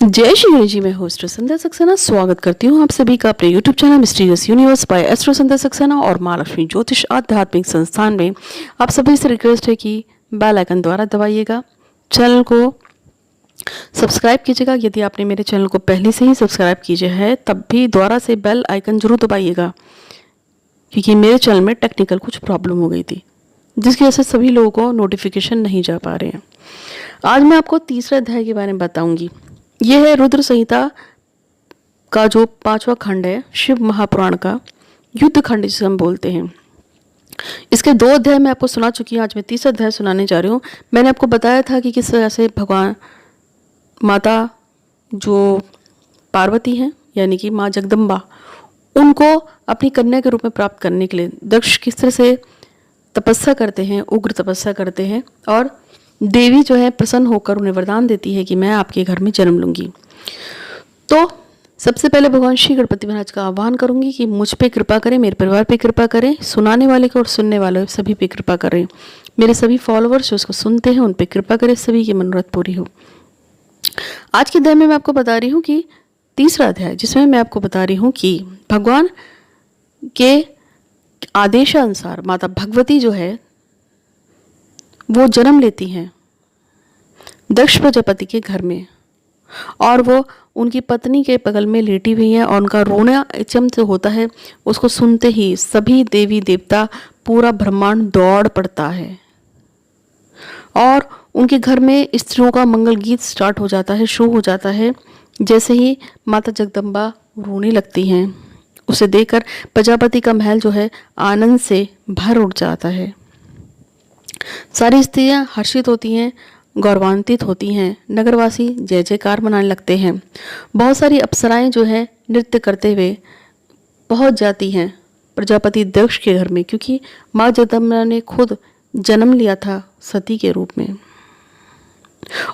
जय श्री गणेश जी। मैं होस्ट संध्या सक्सेना स्वागत करती हूँ आप सभी का अपने YouTube channel Mysterious Universe by astro Sandhya Saxena और माँ लक्ष्मी ज्योतिष आध्यात्मिक संस्थान में। आप सभी से रिक्वेस्ट है कि बेल आइकन द्वारा दबाइएगा, चैनल को सब्सक्राइब कीजिएगा। यदि आपने मेरे चैनल को पहले से ही सब्सक्राइब कीजिए है तब भी द्वारा से बेल आइकन जरूर दबाइएगा, क्योंकि मेरे चैनल में टेक्निकल कुछ प्रॉब्लम हो गई थी जिसकी वजह से सभी लोगों को नोटिफिकेशन नहीं जा पा रहे हैं। आज मैं आपको तीसरे अध्याय के बारे में बताऊंगी। यह है रुद्र संहिता का जो 5वां खंड है, शिव महापुराण का युद्ध खंड जिसे हम बोलते हैं। इसके 2 अध्याय मैं आपको सुना चुकी हूँ, आज मैं तीसरा अध्याय सुनाने जा रही हूँ। मैंने आपको बताया था कि किस तरह से भगवान माता जो पार्वती हैं यानी कि माँ जगदम्बा, उनको अपनी कन्या के रूप में प्राप्त करने के लिए दक्ष किस तरह से तपस्या करते हैं, उग्र तपस्या करते हैं, और देवी जो है प्रसन्न होकर उन्हें वरदान देती है कि मैं आपके घर में जन्म लूंगी। तो सबसे पहले भगवान श्री गणपति महाराज का आह्वान करूंगी कि मुझ पे कृपा करें, मेरे परिवार पे कृपा करें, सुनाने वाले को और सुनने वाले सभी पे कृपा करें। मेरे सभी फॉलोअर्स जो उसको सुनते हैं उन पे कृपा करें, सभी की मनोरथ पूरी हो। आज के अध्याय में मैं आपको बता रही हूँ कि तीसरा अध्याय, जिसमें मैं आपको बता रही हूँ कि भगवान के आदेशानुसार माता भगवती जो है वो जन्म लेती हैं दक्ष प्रजापति के घर में, और वो उनकी पत्नी के बगल में लेटी हुई हैं और उनका रोना अचम से होता है। उसको सुनते ही सभी देवी देवता, पूरा ब्रह्मांड दौड़ पड़ता है और उनके घर में स्त्रियों का मंगल गीत स्टार्ट हो जाता है, शुरू हो जाता है। जैसे ही माता जगदम्बा रोने लगती हैं, उसे देखकर प्रजापति का महल जो है आनंद से भर उठ जाता है। सारी स्त्रियां हर्षित होती हैं, गौरवान्वित होती हैं, नगरवासी जय जयकार मनाने लगते हैं। बहुत सारी अप्सराएं जो है नृत्य करते हुए पहुंच जाती हैं प्रजापति दक्ष के घर में, क्योंकि माँ जगदम्बा ने खुद जन्म लिया था सती के रूप में,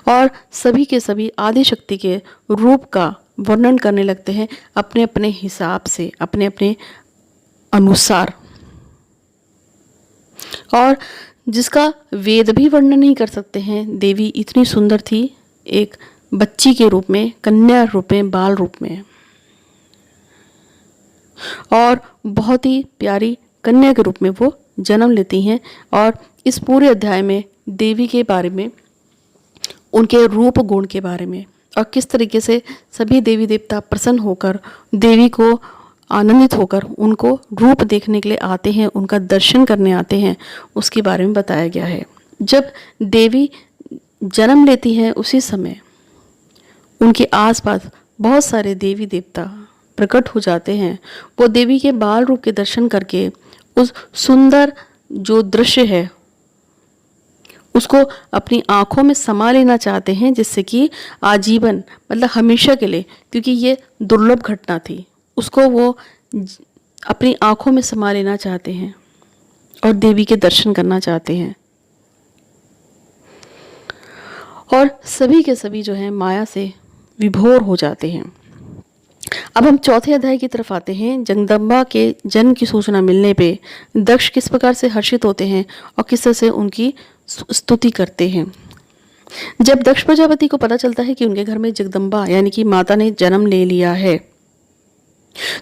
और सभी के सभी आदि शक्ति के रूप का वर्णन करने लगते हैं अपने अपने हिसाब से, अपने अपने अनुसार, और जिसका वेद भी वर्णन नहीं कर सकते हैं। देवी इतनी सुंदर थी, एक बच्ची के रूप में, कन्या रूप में, बाल रूप में, और बहुत ही प्यारी कन्या के रूप में वो जन्म लेती हैं। और इस पूरे अध्याय में देवी के बारे में, उनके रूप गुण के बारे में, और किस तरीके से सभी देवी देवता प्रसन्न होकर देवी को आनंदित होकर उनको रूप देखने के लिए आते हैं, उनका दर्शन करने आते हैं, उसके बारे में बताया गया है। जब देवी जन्म लेती हैं उसी समय उनके आसपास बहुत सारे देवी देवता प्रकट हो जाते हैं। वो देवी के बाल रूप के दर्शन करके उस सुंदर जो दृश्य है उसको अपनी आंखों में समा लेना चाहते हैं, जिससे कि आजीवन मतलब हमेशा के लिए, क्योंकि ये दुर्लभ घटना थी, उसको वो अपनी आंखों में समा लेना चाहते हैं और देवी के दर्शन करना चाहते हैं। और सभी के सभी जो है माया से विभोर हो जाते हैं। अब हम चौथे अध्याय की तरफ आते हैं। जगदम्बा के जन्म की सूचना मिलने पे दक्ष किस प्रकार से हर्षित होते हैं और किस तरह से उनकी स्तुति करते हैं। जब दक्ष प्रजापति को पता चलता है कि उनके घर में जगदम्बा यानी कि माता ने जन्म ले लिया है,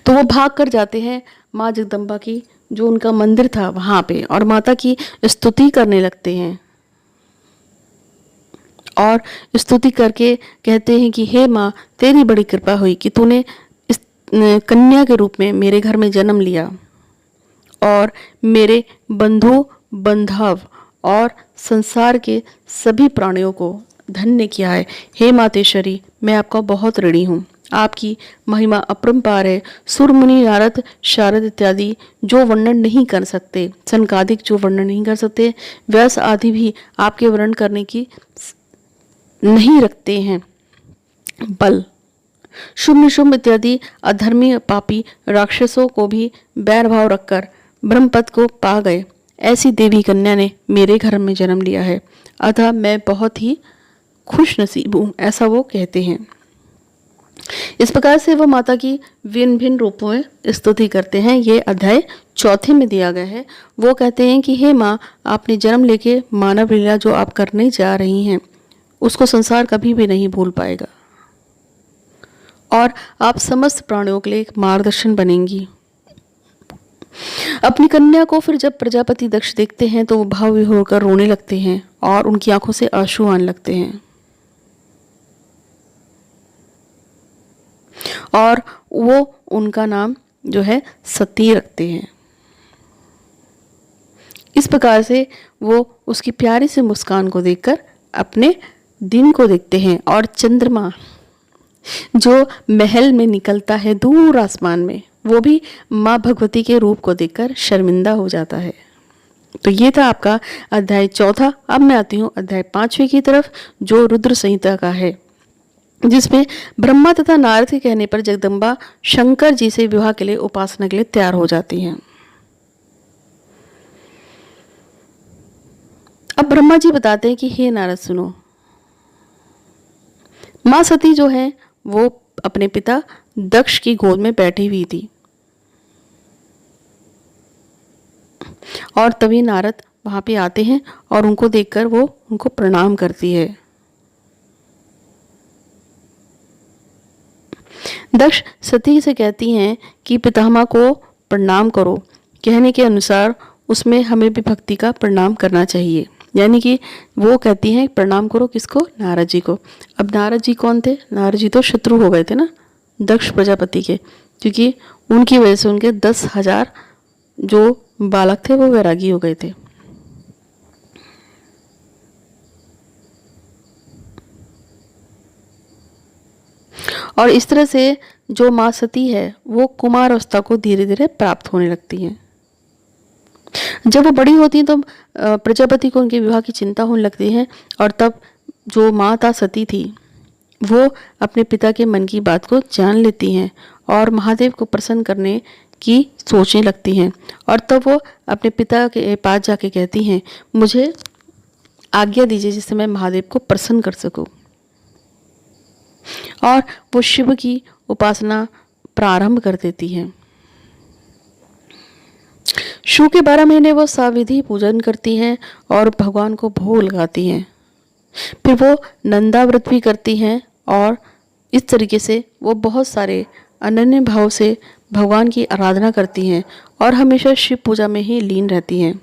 तो वो भाग कर जाते हैं माँ जगदम्बा की जो उनका मंदिर था वहां पे, और माता की स्तुति करने लगते हैं और स्तुति करके कहते हैं कि हे माँ, तेरी बड़ी कृपा हुई कि तूने इस कन्या के रूप में मेरे घर में जन्म लिया और मेरे बंधु बांधव और संसार के सभी प्राणियों को धन्य किया है। हे मातेश्वरी, मैं आपका बहुत ऋणी हूँ। आपकी महिमा अपरंपार है। सुर मुनि नारद शारद इत्यादि जो वर्णन नहीं कर सकते, सनकादिक जो वर्णन नहीं कर सकते, व्यास आदि भी आपके वर्णन करने की नहीं रखते हैं बल। शुभ निशुंभ इत्यादि अधर्मी पापी राक्षसों को भी बैर भाव रखकर ब्रह्मपद को पा गए। ऐसी देवी कन्या ने मेरे घर में जन्म लिया है, अतः मैं बहुत ही खुश नसीब हूँ, ऐसा वो कहते हैं। इस प्रकार से वो माता की भिन्न भिन्न रूपों में स्तुति करते हैं। ये अध्याय चौथे में दिया गया है, वो कहते हैं कि हे माँ, आपने जन्म लेके मानव लीला जो आप करने जा रही हैं उसको संसार कभी भी नहीं भूल पाएगा और आप समस्त प्राणियों के लिए एक मार्गदर्शन बनेंगी। अपनी कन्या को फिर जब प्रजापति दक्ष देखते हैं तो वो भाव विभोर होकर रोने लगते हैं और उनकी आंखों से आंसू आने लगते हैं और वो उनका नाम जो है सती रखते हैं। इस प्रकार से वो उसकी प्यारी सी मुस्कान को देखकर अपने दिन को देखते हैं और चंद्रमा जो महल में निकलता है दूर आसमान में, वो भी माँ भगवती के रूप को देखकर शर्मिंदा हो जाता है। तो ये था आपका अध्याय 4। अब मैं आती हूँ अध्याय 5वें की तरफ, जो रुद्र संहिता का है, जिसमें ब्रह्मा तथा नारद के कहने पर जगदम्बा शंकर जी से विवाह के लिए उपासना के लिए तैयार हो जाती हैं। अब ब्रह्मा जी बताते हैं कि हे नारद सुनो, माँ सती जो है वो अपने पिता दक्ष की गोद में बैठी हुई थी और तभी नारद वहां पे आते हैं और उनको देखकर वो उनको प्रणाम करती है। दक्ष सती से कहती हैं कि पितामह को प्रणाम करो, कहने के अनुसार उसमें हमें भी भक्ति का प्रणाम करना चाहिए। यानी कि वो कहती हैं प्रणाम करो किसको? नारद जी को। अब नारद जी कौन थे? नारद जी तो शत्रु हो गए थे ना दक्ष प्रजापति के, क्योंकि उनकी वजह से उनके 10,000 जो बालक थे वो वैरागी हो गए थे। और इस तरह से जो माँ सती है वो कुमार अवस्था को धीरे धीरे प्राप्त होने लगती हैं। जब वो बड़ी होती हैं तो प्रजापति को उनके विवाह की चिंता होने लगती है और तब जो माता सती थी वो अपने पिता के मन की बात को जान लेती हैं और महादेव को प्रसन्न करने की सोचने लगती हैं। और तब वो अपने पिता के पास जाके कहती हैं, मुझे आज्ञा दीजिए जिससे मैं महादेव को प्रसन्न कर सकूं। और वो शिव की उपासना प्रारंभ कर देती हैं। शिव के 12 महीने वो साविधि पूजन करती हैं और भगवान को भोग लगाती हैं। फिर वो नंदा व्रत भी करती हैं और इस तरीके से वो बहुत सारे अनन्य भाव से भगवान की आराधना करती हैं और हमेशा शिव पूजा में ही लीन रहती हैं।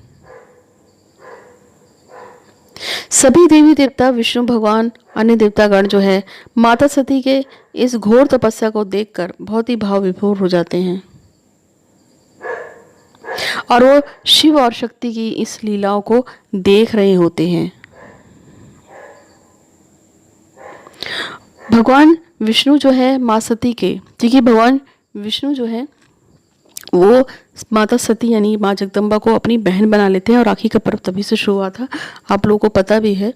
सभी देवी देवता, विष्णु भगवान, अन्य देवतागण जो है माता सती के इस घोर तपस्या को देखकर बहुत ही भाव विभोर हो जाते हैं और वो शिव और शक्ति की इस लीलाओं को देख रहे होते हैं। भगवान विष्णु जो है माँ सती के, क्योंकि भगवान विष्णु जो है वो माता सती यानी माँ जगदम्बा को अपनी बहन बना लेते हैं और राखी का पर्व तभी से शुरू हुआ था, आप लोगों को पता भी है।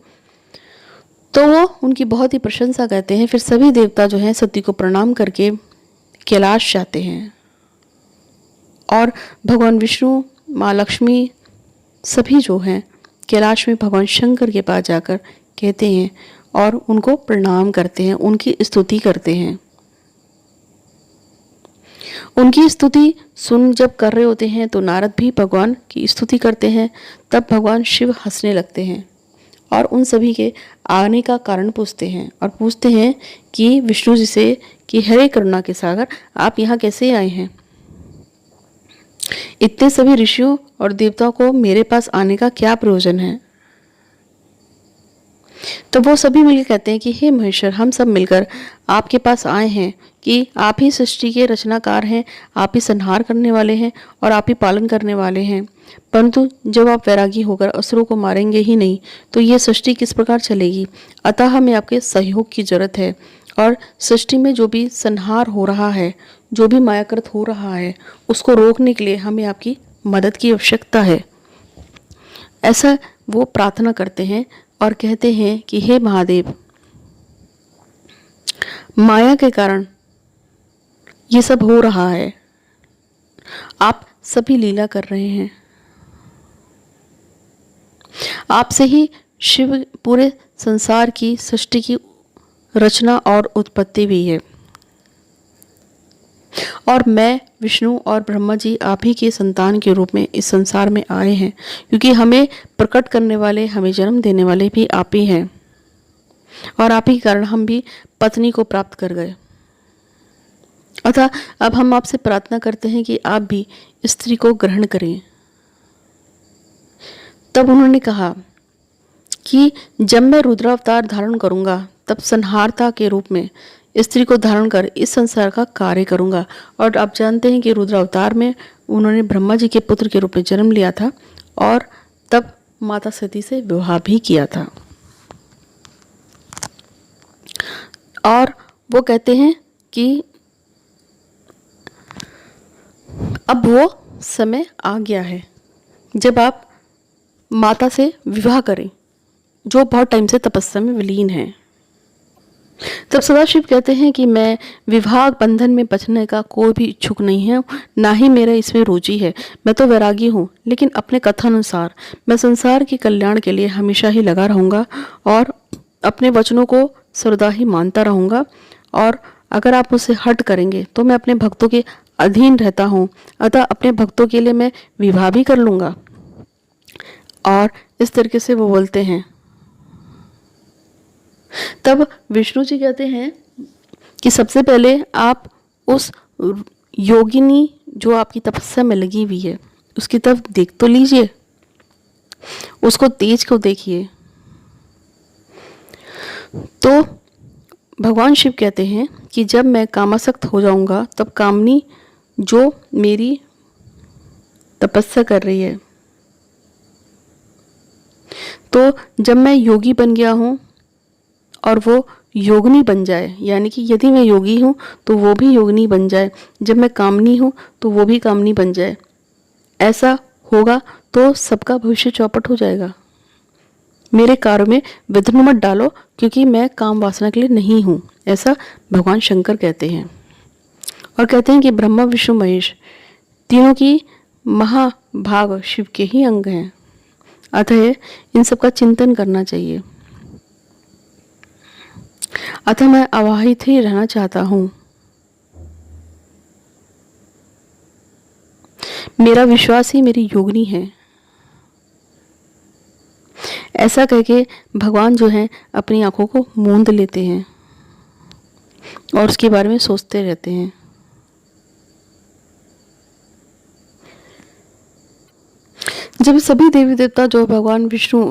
तो वो उनकी बहुत ही प्रशंसा करते हैं। फिर सभी देवता जो हैं सती को प्रणाम करके कैलाश जाते हैं और भगवान विष्णु, माँ लक्ष्मी सभी जो हैं कैलाश में भगवान शंकर के पास जाकर कहते हैं और उनको प्रणाम करते हैं, उनकी स्तुति करते हैं। उनकी स्तुति सुन जब कर रहे होते हैं तो नारद भी भगवान की स्तुति करते हैं। तब भगवान शिव हंसने लगते हैं और उन सभी के आने का कारण पूछते हैं और पूछते हैं कि विष्णु जी से कि हरे करुणा के सागर, आप यहाँ कैसे आए हैं? इतने सभी ऋषियों और देवताओं को मेरे पास आने का क्या प्रयोजन है? तो वो सभी मिलकर कहते हैं कि हे महेश्वर, हम सब मिलकर आपके पास आए हैं कि आप ही सृष्टि के रचनाकार हैं, आप ही संहार करने वाले हैं और आप ही पालन करने वाले हैं। परंतु जब आप वैरागी होकर असुरों को मारेंगे ही नहीं तो ये सृष्टि किस प्रकार चलेगी? अतः हमें आपके सहयोग की जरूरत है और सृष्टि में जो भी संहार हो रहा है, जो भी मायाकृत हो रहा है, उसको रोकने के लिए हमें आपकी मदद की आवश्यकता है। ऐसा वो प्रार्थना करते हैं और कहते हैं कि हे महादेव, माया के कारण ये सब हो रहा है, आप सभी लीला कर रहे हैं, आपसे ही शिव पूरे संसार की सृष्टि की रचना और उत्पत्ति भी है। और मैं विष्णु और ब्रह्मा जी आप ही के संतान के रूप में इस संसार में आए हैं, क्योंकि हमें प्रकट करने वाले, हमें जन्म देने वाले भी आप ही हैं, और आप ही के कारण हम भी पत्नी को प्राप्त कर गए। अतः अब हम आपसे प्रार्थना करते हैं कि आप भी स्त्री को ग्रहण करें। तब उन्होंने कहा कि जब मैं रुद्रावतार धारण करूंगा तब संहारता के रूप में स्त्री को धारण कर इस संसार का कार्य करूंगा। और आप जानते हैं कि रुद्रावतार में उन्होंने ब्रह्मा जी के पुत्र के रूप में जन्म लिया था और तब माता सती से विवाह भी किया था। और वो कहते हैं कि अब वो समय आ गया है जब आप माता से विवाह करें, जो बहुत टाइम से तपस्या में विलीन है। तब सदाशिव कहते हैं कि मैं विवाह बंधन में बचने का कोई भी इच्छुक नहीं है, ना ही मेरा इसमें रुचि है। मैं तो वैरागी हूँ, लेकिन अपने कथानुसार मैं संसार के कल्याण के लिए हमेशा ही लगा रहूँगा और अपने वचनों को सर्वदा ही मानता रहूँगा। और अगर आप मुझसे हट करेंगे तो मैं अपने भक्तों के अधीन रहता हूँ, अतः अपने भक्तों के लिए मैं विवाह भी कर लूँगा। और इस तरीके से वो बोलते हैं। तब विष्णु जी कहते हैं कि सबसे पहले आप उस योगिनी जो आपकी तपस्या में लगी हुई है उसकी तरफ देख तो लीजिए, उसको तेज को देखिए। तो भगवान शिव कहते हैं कि जब मैं कामासक्त हो जाऊंगा तब कामनी जो मेरी तपस्या कर रही है, तो जब मैं योगी बन गया हूँ और वो योगिनी बन जाए, यानी कि यदि मैं योगी हूँ तो वो भी योगिनी बन जाए, जब मैं कामनी हूँ तो वो भी कामनी बन जाए, ऐसा होगा तो सबका भविष्य चौपट हो जाएगा। मेरे कार्य में विघ्न मत डालो, क्योंकि मैं काम वासना के लिए नहीं हूँ, ऐसा भगवान शंकर कहते हैं। और कहते हैं कि ब्रह्मा विष्णु महेश तीनों की महाभाग शिव के ही अंग हैं, अतः इन सब का चिंतन करना चाहिए। अतः मैं अवाहित ही रहना चाहता हूँ। मेरा विश्वास ही मेरी योगिनी है, ऐसा कहके भगवान जो हैं अपनी आंखों को मूंद लेते हैं और उसके बारे में सोचते रहते हैं। जब सभी देवी देवता जो भगवान विष्णु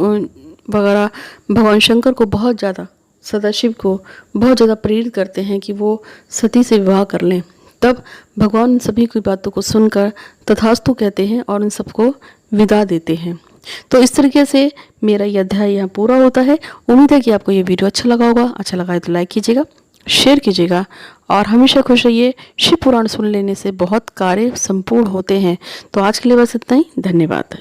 वगैरह भगवान शंकर को बहुत ज़्यादा, सदाशिव को बहुत ज़्यादा प्रेरित करते हैं कि वो सती से विवाह कर लें, तब भगवान सभी की बातों को सुनकर तथास्तु कहते हैं और उन सबको विदा देते हैं। तो इस तरीके से मेरा यह अध्याय यहाँ पूरा होता है। उम्मीद है कि आपको ये वीडियो अच्छा लगा होगा। अच्छा लगा है तो लाइक कीजिएगा, शेयर कीजिएगा और हमेशा खुश रहिए। शिव पुराण सुन लेने से बहुत कार्य संपूर्ण होते हैं। तो आज के लिए बस इतना ही। धन्यवाद।